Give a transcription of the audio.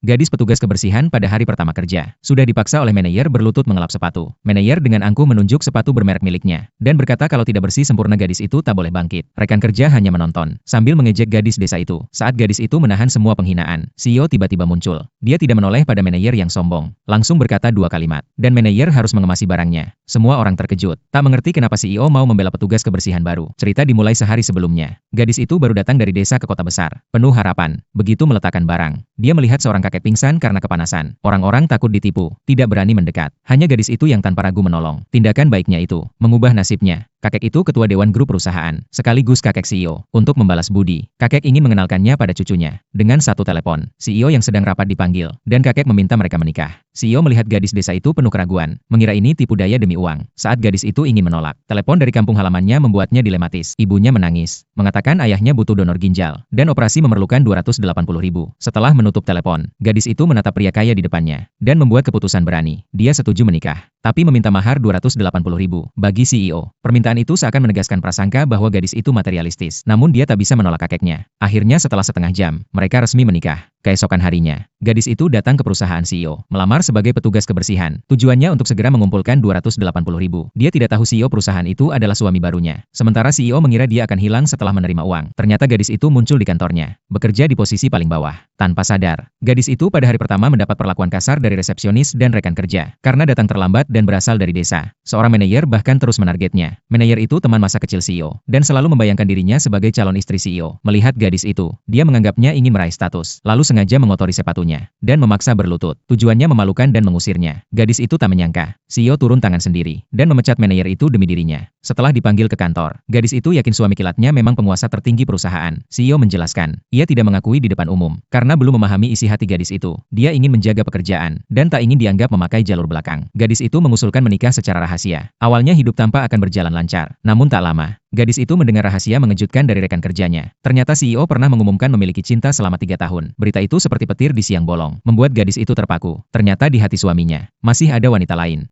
Gadis petugas kebersihan pada hari pertama kerja. Sudah dipaksa oleh manajer berlutut mengelap sepatu. Manajer dengan angkuh menunjuk sepatu bermerek miliknya. Dan berkata kalau tidak bersih sempurna gadis itu tak boleh bangkit. Rekan kerja hanya menonton, sambil mengejek gadis desa itu. Saat gadis itu menahan semua penghinaan, CEO tiba-tiba muncul. Dia tidak menoleh pada manajer yang sombong. Langsung berkata dua kalimat. Dan manajer harus mengemasi barangnya. Semua orang terkejut. Tak mengerti kenapa CEO mau membela petugas kebersihan baru. Cerita dimulai sehari sebelumnya. Gadis itu baru datang dari desa ke kota besar. Penuh harapan. Begitu meletakkan barang, dia melihat seorang kakek pingsan karena kepanasan. Orang-orang takut ditipu, tidak berani mendekat. Hanya gadis itu yang tanpa ragu menolong. Tindakan baiknya itu mengubah nasibnya. Kakek itu ketua dewan grup perusahaan, sekaligus kakek CEO. Untuk membalas budi, kakek ingin mengenalkannya pada cucunya. Dengan satu telepon, CEO yang sedang rapat dipanggil, dan kakek meminta mereka menikah. CEO melihat gadis desa itu penuh keraguan, mengira ini tipu daya demi uang. Saat gadis itu ingin menolak, telepon dari kampung halamannya membuatnya dilematis. Ibunya menangis, mengatakan ayahnya butuh donor ginjal, dan operasi memerlukan 280.000. Setelah menutup telepon, gadis itu menatap pria kaya di depannya, dan membuat keputusan berani. Dia setuju menikah, tapi meminta mahar 280.000 bagi CEO. Permintaan itu seakan menegaskan prasangka bahwa gadis itu materialistis, namun dia tak bisa menolak kakeknya. Akhirnya setelah setengah jam, mereka resmi menikah. Keesokan harinya, gadis itu datang ke perusahaan CEO, melamar sebagai petugas kebersihan. Tujuannya untuk segera mengumpulkan 280.000. Dia tidak tahu CEO perusahaan itu adalah suami barunya. Sementara CEO mengira dia akan hilang setelah menerima uang. Ternyata gadis itu muncul di kantornya, bekerja di posisi paling bawah. Tanpa sadar, gadis itu pada hari pertama mendapat perlakuan kasar dari resepsionis dan rekan kerja, karena datang terlambat dan berasal dari desa. Seorang manajer bahkan terus menargetnya. Manajer itu teman masa kecil CEO, dan selalu membayangkan dirinya sebagai calon istri CEO. Melihat gadis itu, dia menganggapnya ingin meraih status, lalu sengaja mengotori sepatunya, dan memaksa berlutut. Tujuannya memalukan dan mengusirnya. Gadis itu tak menyangka, CEO turun tangan sendiri, dan memecat manajer itu demi dirinya. Setelah dipanggil ke kantor, gadis itu yakin suami kilatnya memang penguasa tertinggi perusahaan. CEO menjelaskan, ia tidak mengakui di depan umum, karena belum memahami isi hati gadis itu. Dia ingin menjaga pekerjaan, dan tak ingin dianggap memakai jalur belakang. Gadis itu mengusulkan menikah secara rahasia. Awalnya hidup tampak akan berjalan lancar, namun tak lama, gadis itu mendengar rahasia mengejutkan dari rekan kerjanya. Ternyata CEO pernah mengumumkan memiliki cinta selama 3 tahun. Berita itu seperti petir di siang bolong, membuat gadis itu terpaku. Ternyata di hati suaminya, masih ada wanita lain.